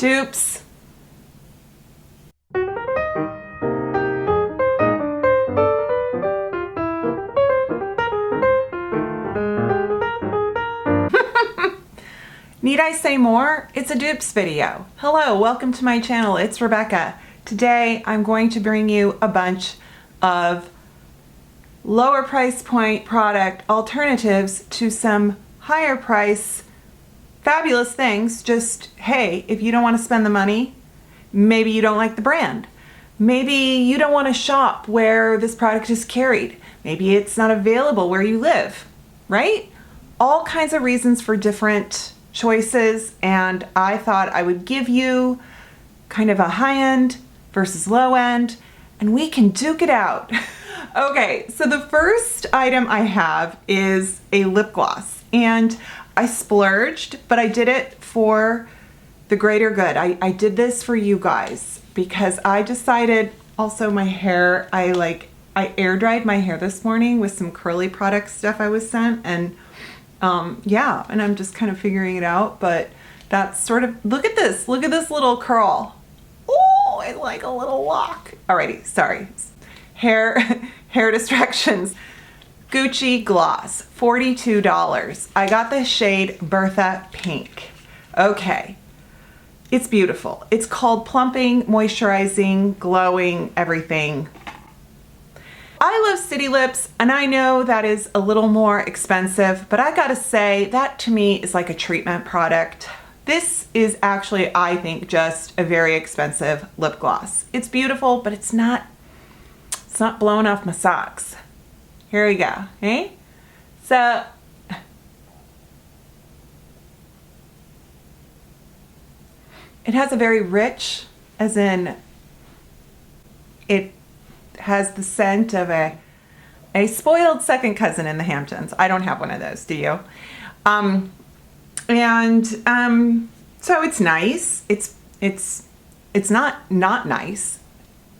Dupes. Need I say more? It's a dupes video. Hello, welcome to my channel. It's Rebecca. Today I'm going to bring you a bunch of lower price point product alternatives to some higher price fabulous things. Just, hey, if you don't want to spend the money, maybe you don't like the brand. Maybe you don't want to shop where this product is carried. Maybe it's not available where you live, right? All kinds of reasons for different choices, and I thought I would give you kind of a high-end versus low-end, and we can duke it out. Okay, so the first item I have is a lip gloss, and I splurged, but I did it for the greater good. I did this for you guys because I decided, also my hair, I air dried my hair this morning with some curly product stuff I was sent, and yeah, and I'm just kind of figuring it out, but that's sort of, look at this little curl. Oh, I like a little lock. Alrighty, sorry. Hair distractions. Gucci gloss, $42. I got the shade Bertha Pink. Okay, it's beautiful. It's called plumping, moisturizing, glowing, everything. I love City Lips, and I know that is a little more expensive, but I gotta say, that to me is like a treatment product. This is actually, I think, just a very expensive lip gloss. It's beautiful, but it's not blowing off my socks. Here we go, okay? So, it has a very rich, as in, it has the scent of a spoiled second cousin in the Hamptons. I don't have one of those, do you? So it's nice. It's not nice.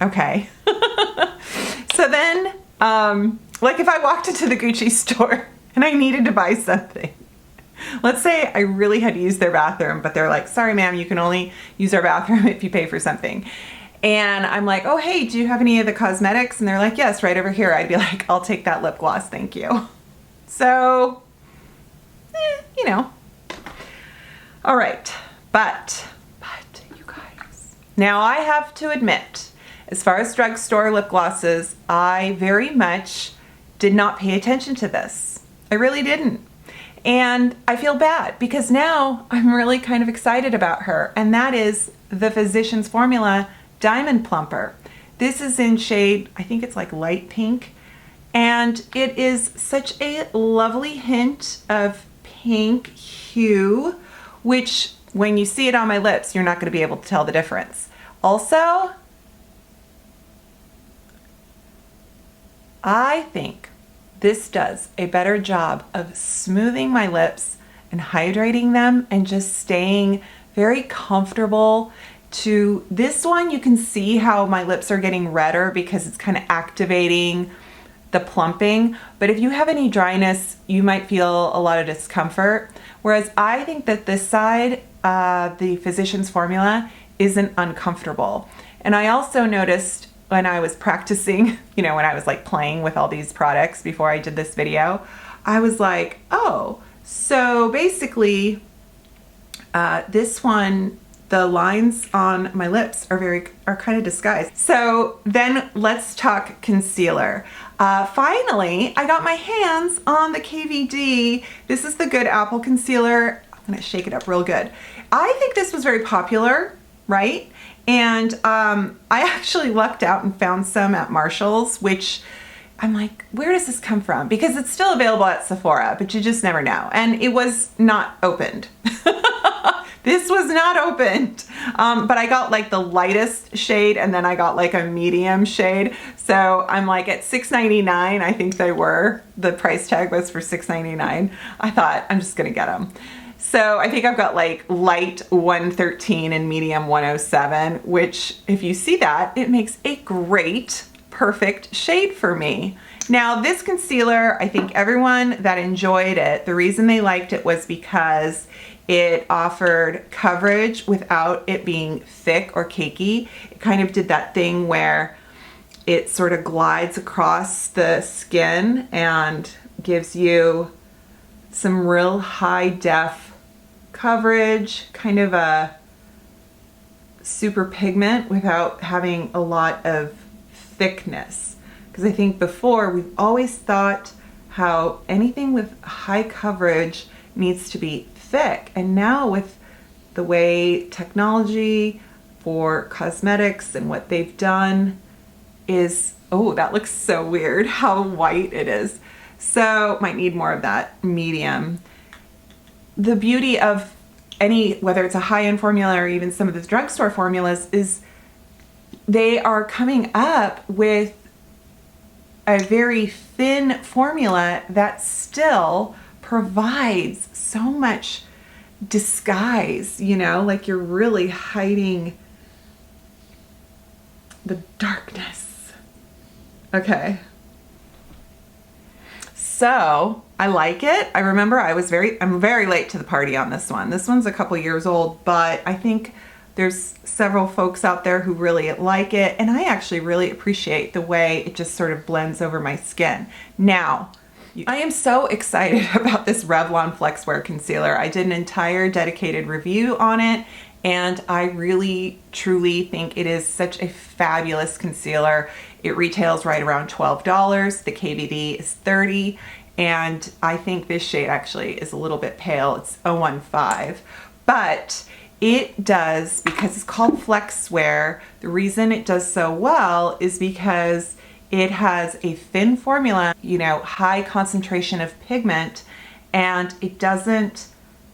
Okay. So then, like if I walked into the Gucci store and I needed to buy something, let's say I really had to use their bathroom, but they're like, sorry ma'am, you can only use our bathroom if you pay for something. And I'm like, oh, hey, do you have any of the cosmetics? And they're like, yes, right over here. I'd be like, I'll take that lip gloss, thank you. So, you know. All right, but you guys. Now I have to admit, as far as drugstore lip glosses, I very much did not pay attention to this. I really didn't. And I feel bad because now I'm really kind of excited about her, and that is the Physicians Formula Diamond Plumper. This is in shade, I think it's like light pink, and it is such a lovely hint of pink hue, which when you see it on my lips, you're not going to be able to tell the difference. Also, I think this does a better job of smoothing my lips and hydrating them and just staying very comfortable. To this one, you can see how my lips are getting redder because it's kind of activating the plumping. But if you have any dryness, you might feel a lot of discomfort. Whereas I think that this side, the Physicians Formula, isn't uncomfortable. And I also noticed when I was practicing, you know, when I was like playing with all these products before I did this video, I was like, oh, so basically this one, the lines on my lips are kind of disguised. So then let's talk concealer. Finally, I got my hands on the KVD. This is the Good Apple Concealer. I'm gonna shake it up real good. I think this was very popular, right? And I actually lucked out and found some at Marshall's, which I'm like, where does this come from? Because it's still available at Sephora, but you just never know. And it was not opened. This was not opened, but I got like the lightest shade, and then I got like a medium shade. So I'm like at $6.99, I think they were. The price tag was for $6.99. I thought, I'm just gonna get them. So I think I've got like light 113 and medium 107, which if you see that, it makes a great, perfect shade for me. Now this concealer, I think everyone that enjoyed it, the reason they liked it was because It offered coverage without it being thick or cakey. It kind of did that thing where it sort of glides across the skin and gives you some real high def coverage, kind of a super pigment without having a lot of thickness. Because I think before we've always thought how anything with high coverage needs to be thick, and now with the way technology for cosmetics and what they've done is, oh, that looks so weird how white it is. So might need more of that medium. The beauty of any, whether it's a high-end formula or even some of the drugstore formulas, is they are coming up with a very thin formula that still provides so much disguise, you know, like you're really hiding the darkness. Okay. So I like it. I remember I'm very late to the party on this one. This one's a couple years old, but I think there's several folks out there who really like it, and I actually really appreciate the way it just sort of blends over my skin. Now, I am so excited about this Revlon Flex Wear Concealer. I did an entire dedicated review on it, and I really, truly think it is such a fabulous concealer. It retails right around $12. The KVD is $30, and I think this shade actually is a little bit pale. It's 015, but it does, because it's called Flex Wear, the reason it does so well is because it has a thin formula, you know, high concentration of pigment, and it doesn't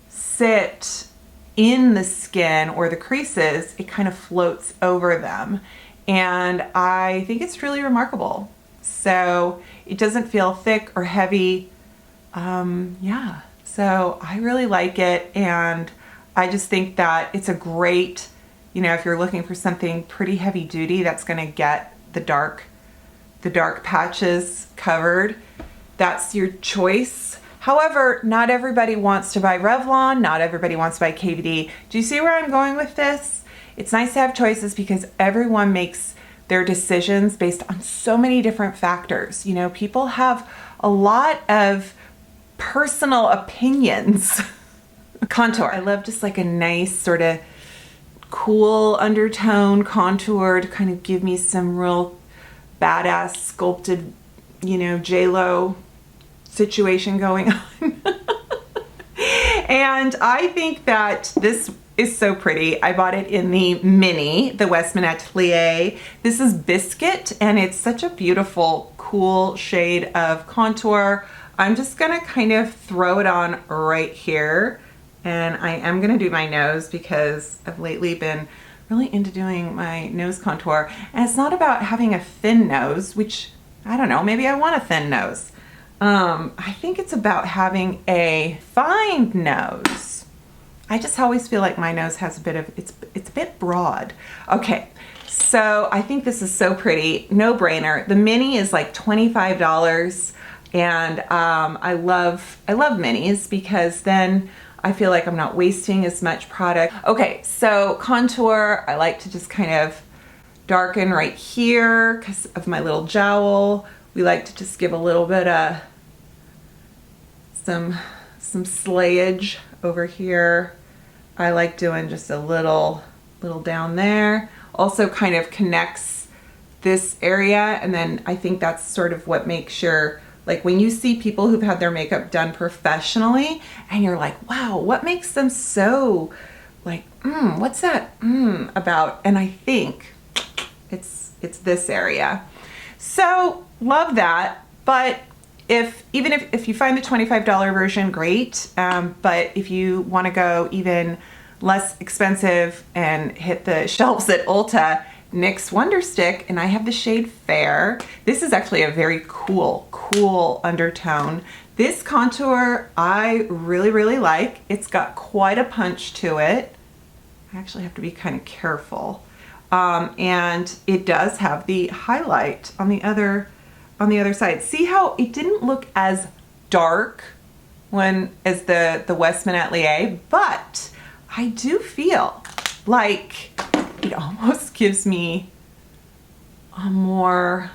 sit in the skin or the creases. It kind of floats over them. And I think it's really remarkable. So it doesn't feel thick or heavy. Yeah, so I really like it, and I just think that it's a great, you know, if you're looking for something pretty heavy duty that's gonna get the dark patches covered, that's your choice. However, not everybody wants to buy Revlon, not everybody wants to buy KVD. Do you see where I'm going with this? It's nice to have choices because everyone makes their decisions based on so many different factors. You know, people have a lot of personal opinions. Contour. I love just like a nice sort of cool undertone contour to kind of give me some real badass sculpted, you know, J-Lo situation going on. And I think that this is so pretty. I bought it in the mini, the Westman Atelier. This is Biscuit, and it's such a beautiful, cool shade of contour. I'm just gonna kind of throw it on right here. And I am gonna do my nose because I've lately been really into doing my nose contour. And it's not about having a thin nose, which, I don't know, maybe I want a thin nose. I think it's about having a fine nose. I just always feel like my nose has a bit of, it's a bit broad. Okay, so I think this is so pretty, no brainer. The mini is like $25, and I love minis because then I feel like I'm not wasting as much product. Okay, so contour, I like to just kind of darken right here because of my little jowl. We like to just give a little bit of some slayage over here. I like doing just a little down there. Also kind of connects this area, and then I think that's sort of what makes your, like when you see people who've had their makeup done professionally and you're like, wow, what makes them so like, what's that about? And I think it's this area. So love that. But even if you find the $25 version, great. But if you want to go even less expensive and hit the shelves at Ulta, NYX Wonder Stick, and I have the shade Fair. This is actually a very cool undertone. This contour I really like. It's got quite a punch to it. I actually have to be kind of careful. And it does have the highlight on the other side. See how it didn't look as dark one as the Westman Atelier, but I do feel like it almost gives me a more,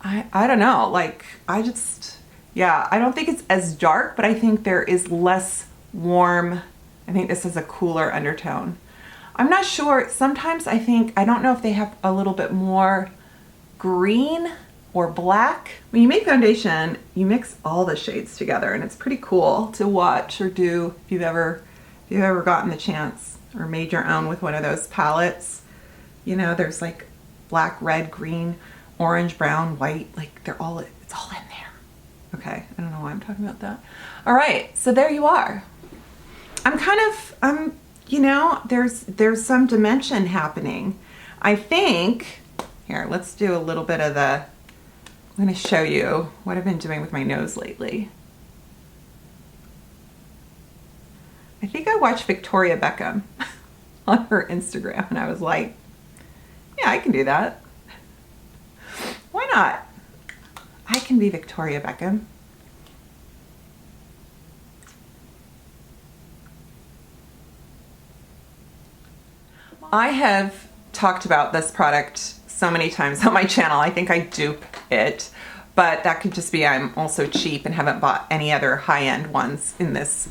I don't know, like yeah, I don't think it's as dark, but I think there is less warm. I think this is a cooler undertone. I'm not sure. Sometimes I don't know if they have a little bit more green or black. When you make foundation, you mix all the shades together, and it's pretty cool to watch or do if you've ever gotten the chance or made your own with one of those palettes. You know, there's like black, red, green, orange, brown, white, like it's all in there. Okay, I don't know why I'm talking about that. All right, so there you are. You know, there's some dimension happening. I think, here, let's do a little bit of I'm gonna show you what I've been doing with my nose lately. I think I watched Victoria Beckham on her Instagram, and I was like, yeah, I can do that. Why not? I can be Victoria Beckham. I have talked about this product so many times on my channel. I think I dupe it, but that could just be I'm also cheap and haven't bought any other high-end ones in this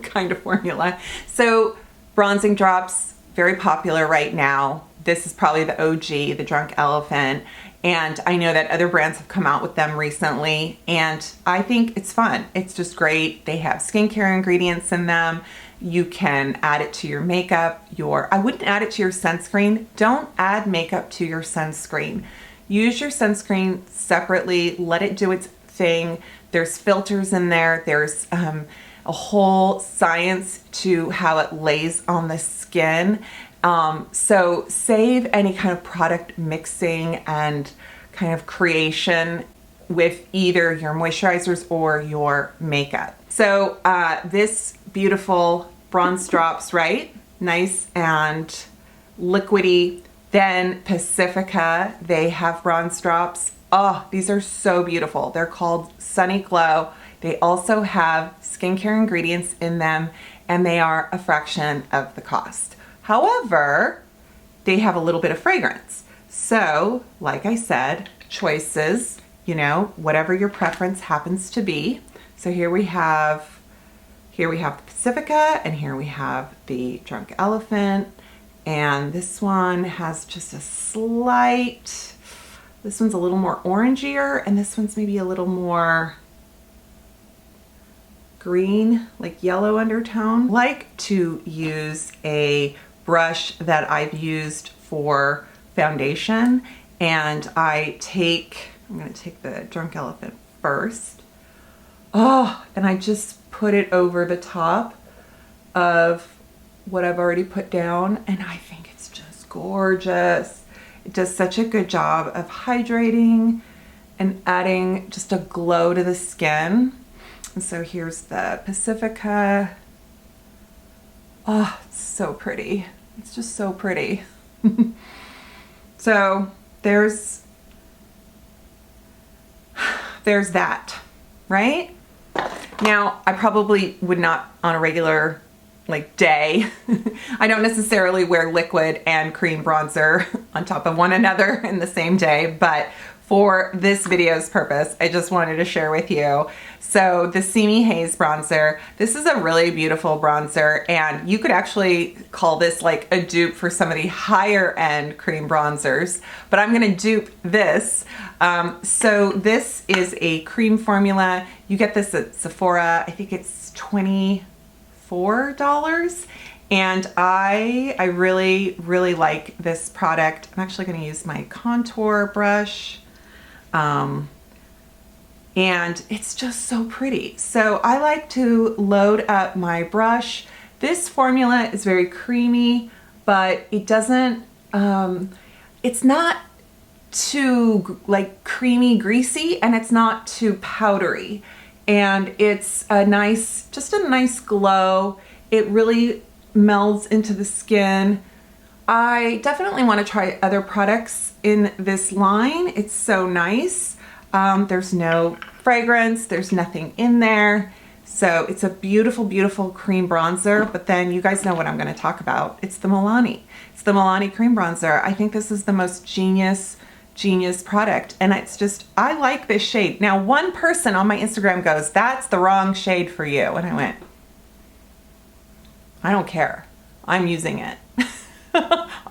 kind of formula. So bronzing drops, very popular right now. This is probably the OG, the Drunk Elephant. And I know that other brands have come out with them recently, and I think it's fun. It's just great. They have skincare ingredients in them. You can add it to your makeup. I wouldn't add it to your sunscreen. Don't add makeup to your sunscreen. Use your sunscreen separately. Let it do its thing. There's filters in there. There's a whole science to how it lays on the skin. So save any kind of product mixing and kind of creation with either your moisturizers or your makeup. So this beautiful bronze drops, right? Nice and liquidy. Then Pacifica, they have bronze drops. Oh, these are so beautiful. They're called Sunny Glow. They also have skincare ingredients in them, and they are a fraction of the cost. However, they have a little bit of fragrance. So, like I said, choices, you know, whatever your preference happens to be. So here we have the Pacifica, and here we have the Drunk Elephant. And this one has just a slight, this one's a little more orangier, and this one's maybe a little more green, like yellow undertone. I like to use a brush that I've used for foundation, and I'm gonna take the Drunk Elephant first. Oh, and I just put it over the top of what I've already put down, and I think it's just gorgeous. It does such a good job of hydrating and adding just a glow to the skin. And so here's the Pacifica. Oh, it's so pretty. It's just so pretty. So there's that, right? Now, I probably would not on a regular day. I don't necessarily wear liquid and cream bronzer on top of one another in the same day, but for this video's purpose, I just wanted to share with you. So the See Me Haze bronzer, this is a really beautiful bronzer, and you could actually call this like a dupe for some of the higher end cream bronzers, but I'm gonna dupe this. So this is a cream formula. You get this at Sephora. I think it's $24. And I really, really like this product. I'm actually gonna use my contour brush. And it's just so pretty. So I like to load up my brush. This formula is very creamy, but it doesn't, it's not too like creamy, greasy, and it's not too powdery. And it's just a nice glow. It really melds into the skin. I definitely want to try other products in this line. It's so nice. There's no fragrance. There's nothing in there. So it's a beautiful, beautiful cream bronzer, but then you guys know what I'm gonna talk about. It's the Milani. It's the Milani cream bronzer. I think this is the most genius product. And it's just, I like this shade. Now, one person on my Instagram goes, that's the wrong shade for you. And I went, I don't care. I'm using it.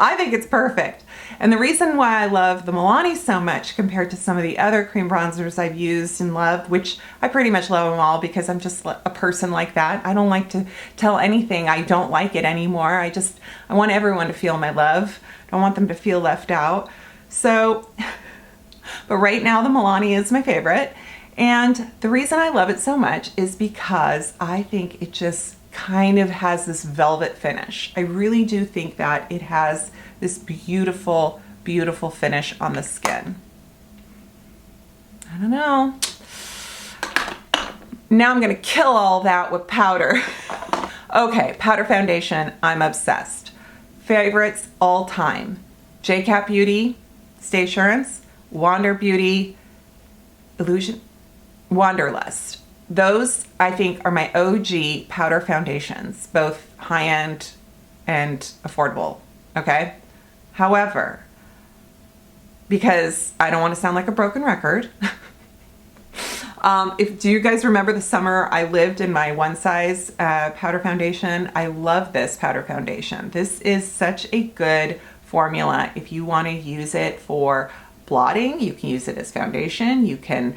I think it's perfect. And the reason why I love the Milani so much compared to some of the other cream bronzers I've used and loved, which I pretty much love them all because I'm just a person like that. I don't like to tell anything I don't like it anymore. I want everyone to feel my love. I don't want them to feel left out. So, but right now the Milani is my favorite. And the reason I love it so much is because I think it just kind of has this velvet finish. I really do think that it has this beautiful, beautiful finish on the skin. I don't know. Now I'm gonna kill all that with powder. Okay, powder foundation, I'm obsessed. Favorites all time. JCat Beauty, Stay Assurance, Wander Beauty, Illusion, Wanderlust. Those, I think, are my OG powder foundations, both high-end and affordable, okay? However, because I don't want to sound like a broken record, do you guys remember the summer I lived in my one size powder foundation? I love this powder foundation. This is such a good formula. If you want to use it for blotting, you can use it as foundation, you can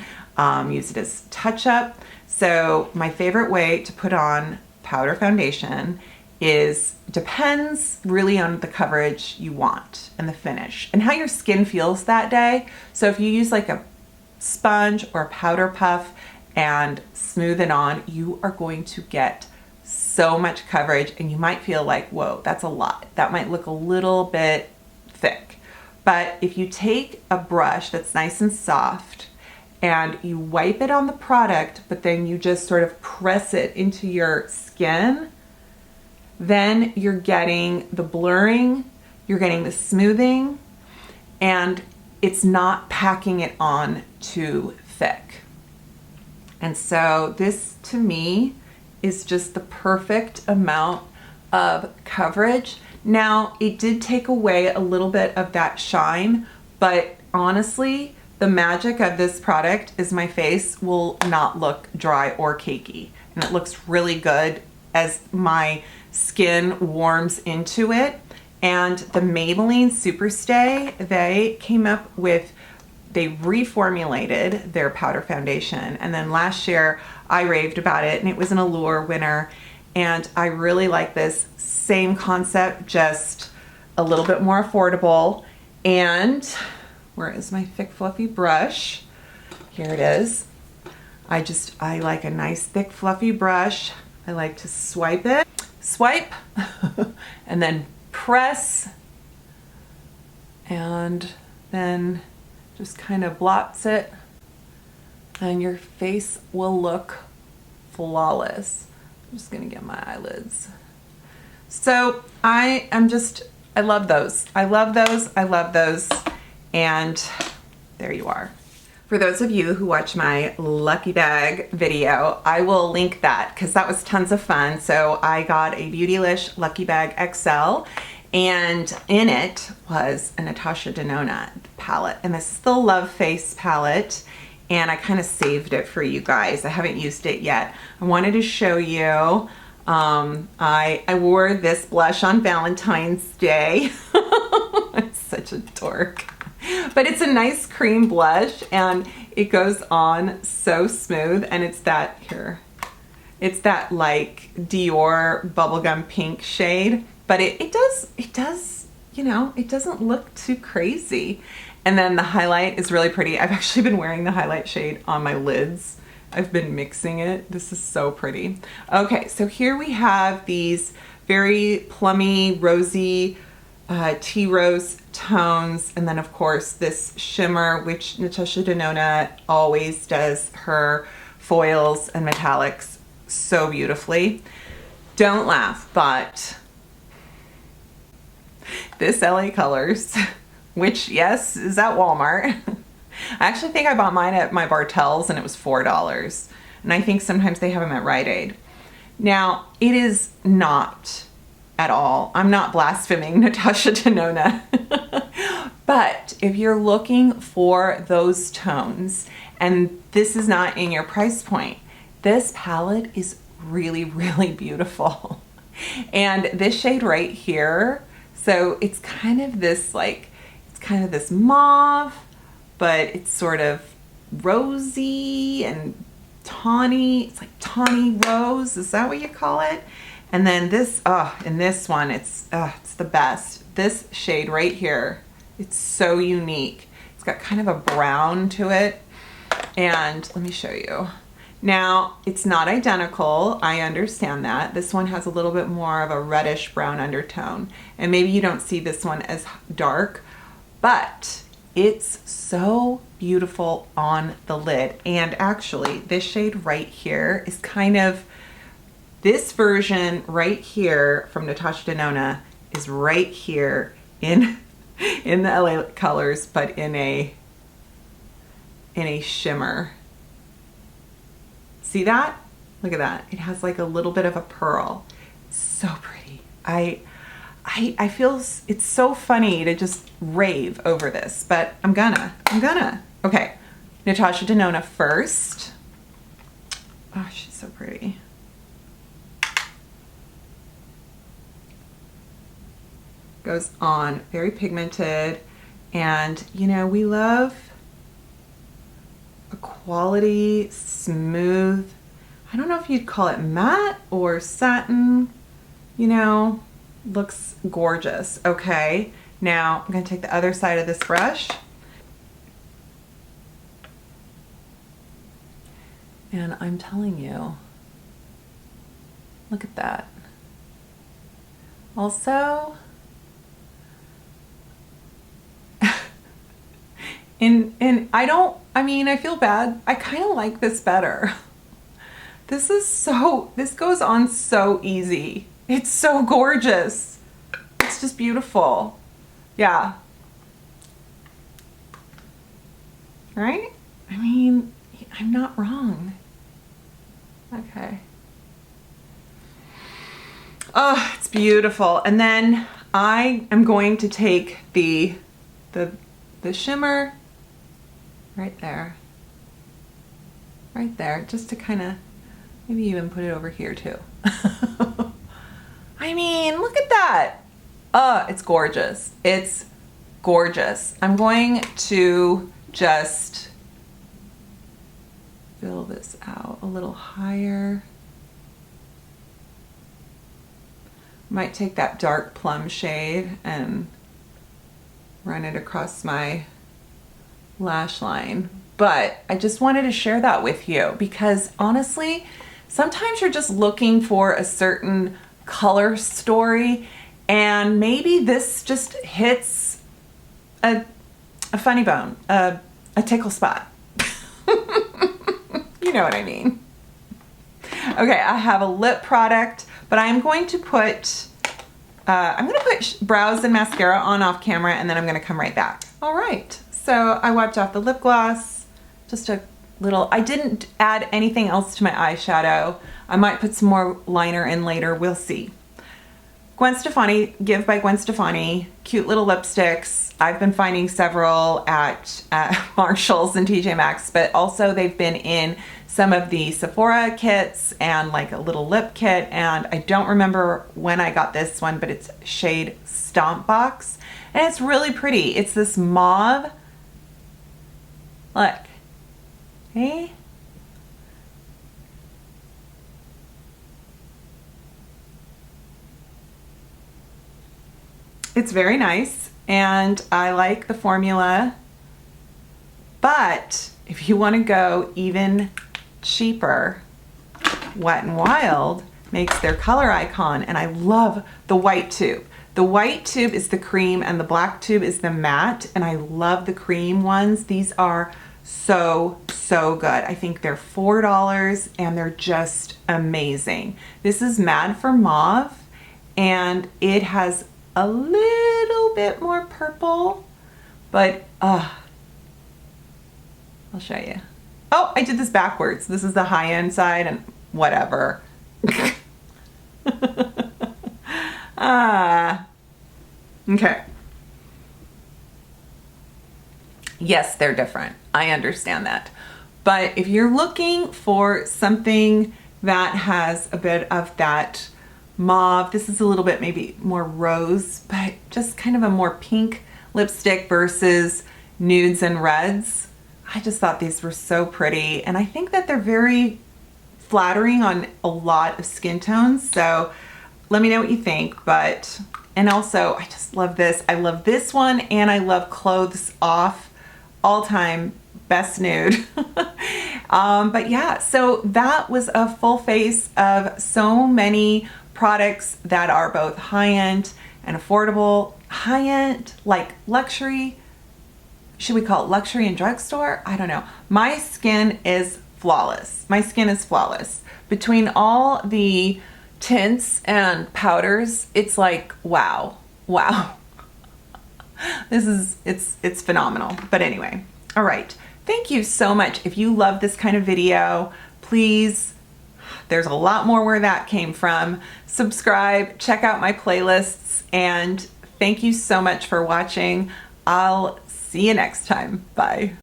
use it as touch-up. So my favorite way to put on powder foundation depends really on the coverage you want and the finish and how your skin feels that day. So if you use like a sponge or a powder puff and smooth it on, you are going to get so much coverage and you might feel like, whoa, that's a lot. That might look a little bit thick. But if you take a brush that's nice and soft and you wipe it on the product, but then you just sort of press it into your skin, then you're getting the blurring, you're getting the smoothing, and it's not packing it on too thick. And so this, to me, is just the perfect amount of coverage. Now, it did take away a little bit of that shine, but honestly, the magic of this product is my face will not look dry or cakey. And it looks really good as my skin warms into it. And the Maybelline Superstay, they reformulated their powder foundation. And then last year I raved about it and it was an Allure winner. And I really like this same concept, just a little bit more affordable. And where is my thick fluffy brush? Here it is. I like a nice thick fluffy brush. I like to swipe, and then press, and then just kind of blots it, and your face will look flawless. I'm just gonna get my eyelids. So I love those. I love those. And there you are. For those of you who watch my Lucky Bag video, I will link that because that was tons of fun. So I got a Beautylish Lucky Bag XL and in it was a Natasha Denona palette. And this is the Love Face palette. And I kind of saved it for you guys. I haven't used it yet. I wanted to show you. I wore this blush on Valentine's Day. I'm such a dork. But it's a nice cream blush and it goes on so smooth, and it's that like Dior bubblegum pink shade, but it does, you know, it doesn't look too crazy. And then the highlight is really pretty. I've actually been wearing the highlight shade on my lids. I've been mixing it. This is so pretty. Okay, so here we have these very plummy, rosy, tea rose tones, and then of course this shimmer, which Natasha Denona always does her foils and metallics so beautifully. Don't laugh, but this LA Colors, which yes is at Walmart, I actually think I bought mine at my Bartell's and it was $4. And I think sometimes they have them at Rite Aid. Now, it is not at all, I'm not blaspheming Natasha Denona. But if you're looking for those tones, and this is not in your price point, this palette is really, really beautiful. And this shade right here, so it's kind of this like, it's kind of this mauve, but it's sort of rosy and tawny. It's like tawny rose, is that what you call it? And then this, in this one, it's the best. This shade right here, it's so unique. It's got kind of a brown to it. And let me show you. Now, it's not identical, I understand that. This one has a little bit more of a reddish brown undertone. And maybe you don't see this one as dark, but it's so beautiful on the lid. And actually, this shade right here is kind of, this version right here from Natasha Denona is right here in the LA Colors, but in a shimmer. See that? Look at that. It has like a little bit of a pearl. It's so pretty. I feel it's so funny to just rave over this, but I'm gonna. Okay, Natasha Denona first. Oh, she's so pretty. Goes on, very pigmented, and you know, we love a quality, smooth, I don't know if you'd call it matte or satin, you know, looks gorgeous. Okay, now I'm gonna take the other side of this brush, and I'm telling you, look at that. Also, I feel bad. I kind of like this better. This goes on so easy. It's so gorgeous. It's just beautiful. Yeah. Right? I mean, I'm not wrong. Okay. Oh, it's beautiful. And then I am going to take the shimmer right there, just to kind of maybe even put it over here too. I mean, look at that. Oh, it's gorgeous. It's gorgeous. I'm going to just fill this out a little higher. Might take that dark plum shade and run it across my lash line. But I just wanted to share that with you because honestly, sometimes you're just looking for a certain color story and maybe this just hits a funny bone, a tickle spot. You know what I mean. Okay, I have a lip product, but I'm going to put brows and mascara on off camera and then I'm gonna come right back. All right, so I wiped off the lip gloss, just a little, I didn't add anything else to my eyeshadow. I might put some more liner in later, we'll see. Gwen Stefani, Give by Gwen Stefani, cute little lipsticks. I've been finding several at Marshall's and TJ Maxx, but also they've been in some of the Sephora kits and like a little lip kit, and I don't remember when I got this one, but it's shade Stomp Box, and it's really pretty. It's this mauve. Look. Hey? It's very nice, and I like the formula, but if you want to go even cheaper, Wet n Wild makes their color icon, and I love the white tube. The white tube is the cream and the black tube is the matte, and I love the cream ones. These are so good. I think they're $4 and they're just amazing. This is Mad for Mauve, and it has a little bit more purple, but I'll show you. Oh, I did this backwards. This is the high-end side and whatever. Okay. Yes, they're different. I understand that. But if you're looking for something that has a bit of that mauve, this is a little bit maybe more rose, but just kind of a more pink lipstick versus nudes and reds. I just thought these were so pretty, and I think that they're very flattering on a lot of skin tones. So let me know what you think. And also I just love this. I love this one, and I love Clothes Off, all time best nude. But yeah, so that was a full face of so many products that are both high-end and affordable. High-end, like luxury. Should we call it luxury and drugstore? I don't know. My skin is flawless. My skin is flawless. Between all the tints and powders, it's like, wow, wow. It's phenomenal. But anyway, all right. Thank you so much. If you love this kind of video, please, there's a lot more where that came from. Subscribe, check out my playlists, and thank you so much for watching. I'll see you next time. Bye.